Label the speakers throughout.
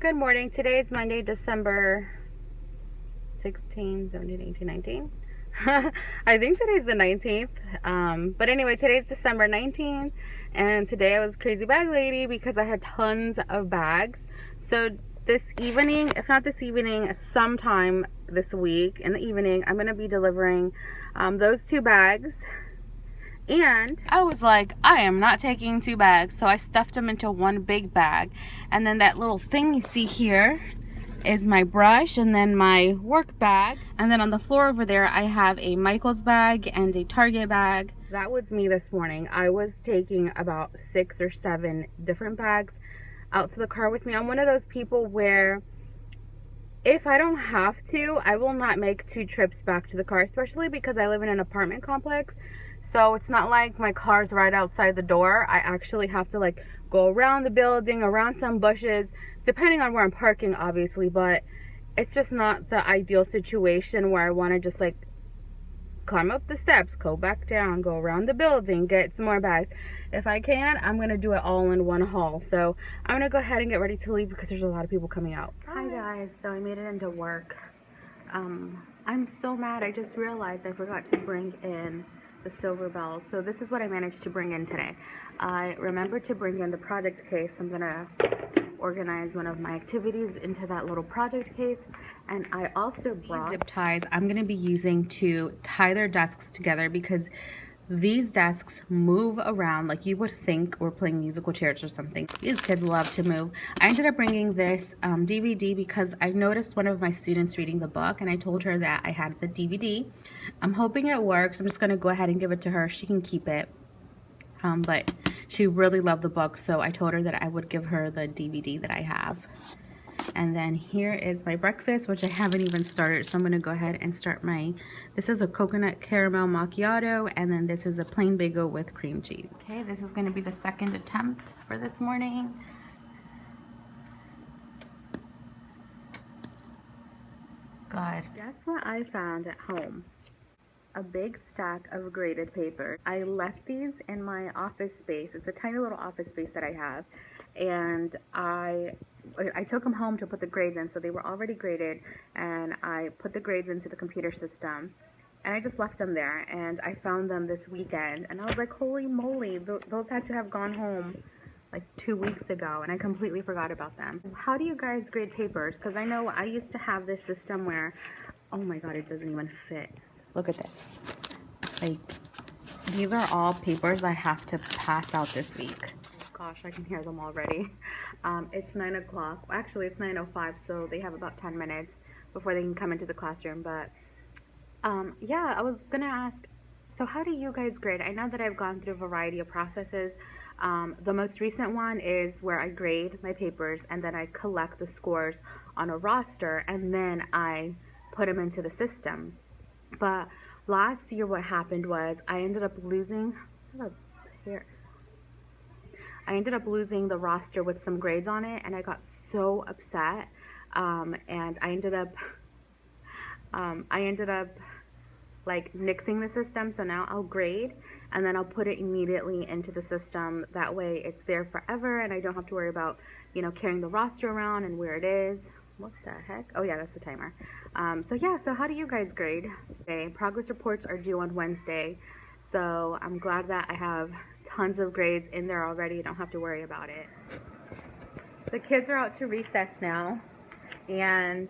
Speaker 1: Good morning. Today is Monday, December 16, 17, 18, 19. I think today's the 19th. But anyway, today's December 19th. And today I was crazy bag lady because I had tons of bags. So this evening, if not this evening, sometime this week in the evening, I'm going to be delivering those 2 bags. And I was like, I am not taking 2 bags. So I stuffed them into one big bag. And then that little thing you see here is my brush and then my work bag. And then on the floor over there, I have a Michael's bag and a Target bag. That was me this morning. I was taking about 6 or 7 different bags out to the car with me. I'm one of those people where if I don't have to, I will not make 2 trips back to the car, especially because I live in an apartment complex. So it's not like my car's right outside the door. I actually have to like go around the building, around some bushes, depending on where I'm parking, obviously. But it's just not the ideal situation where I want to just like climb up the steps, go back down, go around the building, get some more bags. If I can, I'm going to do it all in one haul. So I'm going to go ahead and get ready to leave because there's a lot of people coming out. Hi guys, so I made it into work. I'm so mad. I just realized I forgot to bring in the silver bells. So this is what I managed to bring in today. I remembered to bring in the project case. I'm gonna organize one of my activities into that little project case, and I also brought zip ties I'm gonna be using to tie their desks together because these desks move around like you would think we're playing musical chairs or something. These kids love to move. I ended up bringing this DVD because I noticed one of my students reading the book and I told her that I had the DVD. I'm hoping it works. I'm just going to go ahead and give it to her. She can keep it. But she really loved the book, so I told her that I would give her the DVD that I have. And then here is my breakfast, which I haven't even started, so I'm going to go ahead and start my, this is a coconut caramel macchiato, and then this is a plain bagel with cream cheese. Okay, this is going to be the second attempt for this morning. God. Guess what I found at home? A big stack of graded paper. I left these in my office space. It's a tiny little office space that I have, and I took them home to put the grades in, so they were already graded, and I put the grades into the computer system, and I just left them there, and I found them this weekend, and I was like, holy moly, those had to have gone home like 2 weeks ago, and I completely forgot about them. How do you guys grade papers? Because I know I used to have this system where, oh my god, it doesn't even fit. Look at this. Like, these are all papers I have to pass out this week. Gosh, I can hear them already. It's 9 o'clock. Actually, it's 9:05, so they have about 10 minutes before they can come into the classroom. But yeah, I was gonna ask, so how do you guys grade? I know that I've gone through a variety of processes. The most recent one is where I grade my papers and then I collect the scores on a roster and then I put them into the system. But last year what happened was I ended up losing the roster with some grades on it, and I got so upset, and I ended up like nixing the system. So now I'll grade and then I'll put it immediately into the system. That way it's there forever and I don't have to worry about, you know, carrying the roster around and where it is. What the heck? Oh yeah, that's the timer. So yeah, so how do you guys grade? Okay, progress reports are due on Wednesday, so I'm glad that I have tons of grades in there already. I don't have to worry about it. The kids are out to recess now, and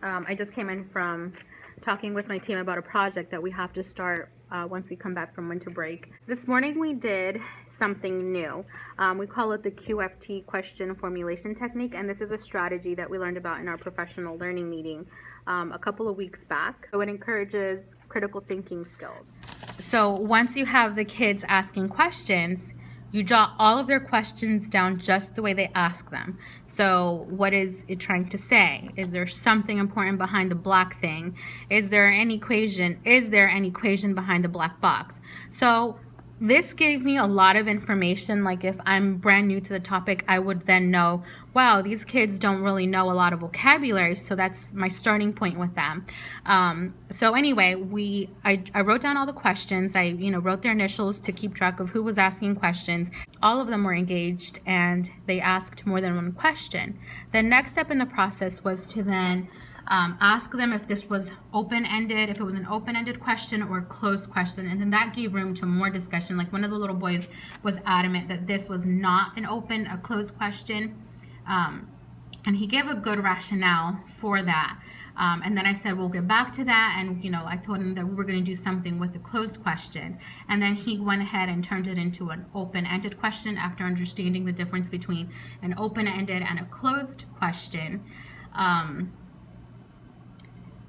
Speaker 1: I just came in from talking with my team about a project that we have to start once we come back from winter break. This morning we did something new. We call it the QFT question formulation technique, and this is a strategy that we learned about in our professional learning meeting a couple of weeks back. So it encourages critical thinking skills. So once you have the kids asking questions, you jot all of their questions down just the way they ask them. So what is it trying to say? Is there something important behind the black thing? Is there an equation? Is there an equation behind the black box? So this gave me a lot of information. Like if I'm brand new to the topic, I would then know wow, these kids don't really know a lot of vocabulary, so that's my starting point with them. So anyway, I wrote down all the questions. I wrote their initials to keep track of who was asking questions. All of them were engaged, and they asked more than one question. The next step in the process was to then ask them if this was open-ended, if it was an open-ended question or a closed question, and then that gave room to more discussion. Like one of the little boys was adamant that this was not a closed question, and he gave a good rationale for that. And then I said, we'll get back to that. And, I told him that we were going to do something with the closed question. And then he went ahead and turned it into an open-ended question after understanding the difference between an open-ended and a closed question.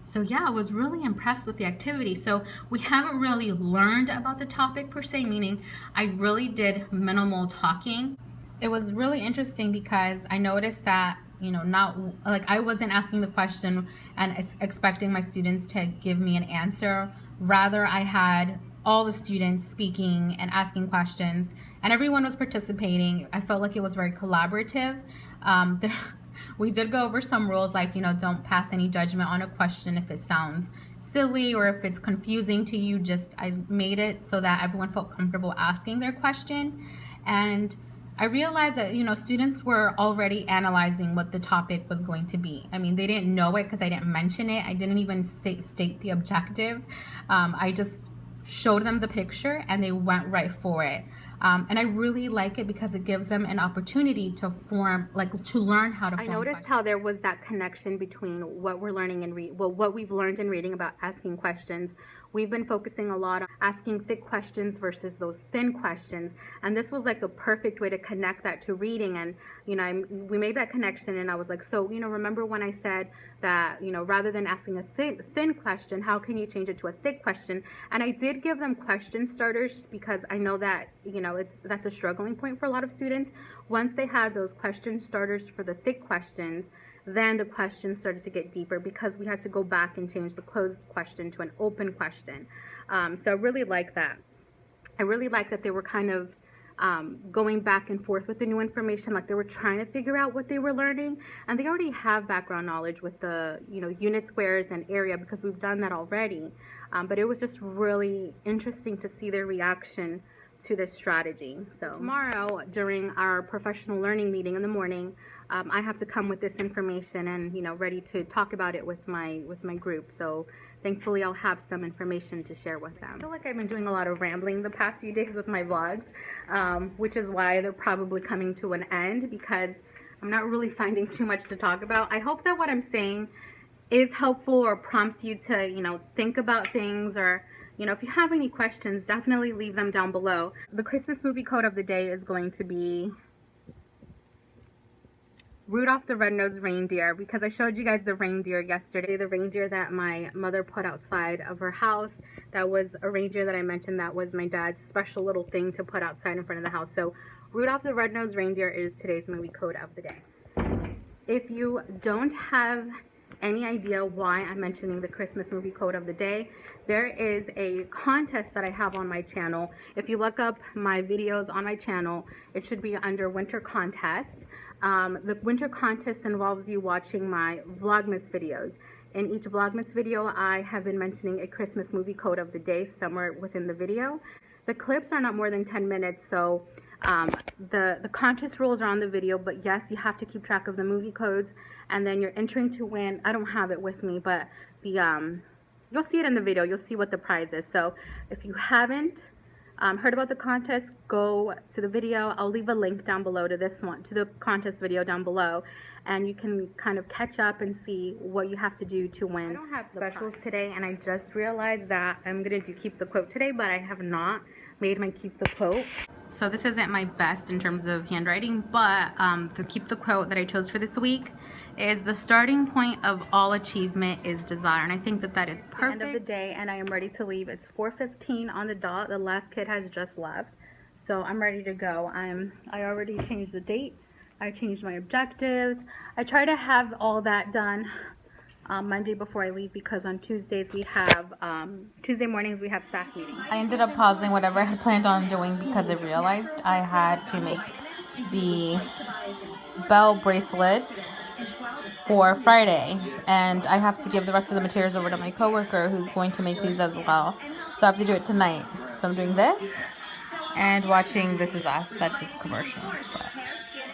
Speaker 1: So yeah, I was really impressed with the activity. So we haven't really learned about the topic per se, meaning I really did minimal talking. It was really interesting because I noticed that, not like I wasn't asking the question and expecting my students to give me an answer. Rather, I had all the students speaking and asking questions, and everyone was participating. I felt like it was very collaborative. We did go over some rules like, don't pass any judgment on a question if it sounds silly or if it's confusing to you. I made it so that everyone felt comfortable asking their question. And I realized that, students were already analyzing what the topic was going to be. I mean, they didn't know it because I didn't mention it. I didn't even state the objective. I just showed them the picture and they went right for it. And I really like it because it gives them an opportunity to learn how to form. I noticed how there was that connection between what we're learning and what we've learned in reading about asking questions. We've been focusing a lot on asking thick questions versus those thin questions, and this was like a perfect way to connect that to reading. And we made that connection, and I was like, so remember when I said that rather than asking a thin question, how can you change it to a thick question? And I did give them question starters because I know that that's a struggling point for a lot of students. Once they had those question starters for the thick questions, then the questions started to get deeper because we had to go back and change the closed question to an open question. So I really like that. I really like that they were kind of going back and forth with the new information, like they were trying to figure out what they were learning, and they already have background knowledge with the unit squares and area because we've done that already. But it was just really interesting to see their reaction to this strategy. So tomorrow during our professional learning meeting in the morning, I have to come with this information and ready to talk about it with my group. So thankfully I'll have some information to share with them. I feel like I've been doing a lot of rambling the past few days with my vlogs, which is why they're probably coming to an end because I'm not really finding too much to talk about. I hope that what I'm saying is helpful or prompts you to think about things, or if you have any questions, definitely leave them down below. The Christmas movie quote of the day is going to be Rudolph the Red-Nosed Reindeer, because I showed you guys the reindeer yesterday, the reindeer that my mother put outside of her house. That was a reindeer that I mentioned that was my dad's special little thing to put outside in front of the house. So Rudolph the Red-Nosed Reindeer is today's movie quote of the day. If you don't have any idea why I'm mentioning the Christmas movie quote of the day, there is a contest that I have on my channel. If you look up my videos on my channel, it should be under Winter Contest. The Winter Contest involves you watching my Vlogmas videos. In each Vlogmas video, I have been mentioning a Christmas movie quote of the day somewhere within the video. The clips are not more than 10 minutes, so the contest rules are on the video, but yes, you have to keep track of the movie codes, and then you're entering to win. I don't have it with me, but you'll see it in the video. You'll see what the prize is. So if you haven't heard about the contest, go to the video. I'll leave a link down below to this one, to the contest video down below, and you can kind of catch up and see what you have to do to win. I don't have specials today, and I just realized that I'm gonna do keep the quote today, but I have not made my keep the quote. So this isn't my best in terms of handwriting, but the keep the quote that I chose for this week is the starting point of all achievement is desire. And I think that that is perfect. End of the day, and I am ready to leave. It's 4:15 on the dot. The last kid has just left, so I'm ready to go. I already changed the date. I changed my objectives. I try to have all that done Monday before I leave, because on Tuesdays we have Tuesday mornings we have staff meetings. I ended up pausing whatever I had planned on doing because I realized I had to make the bell bracelets for Friday, and I have to give the rest of the materials over to my coworker who's going to make these as well. So I have to do it tonight. So I'm doing this and watching This Is Us. That's just a commercial. But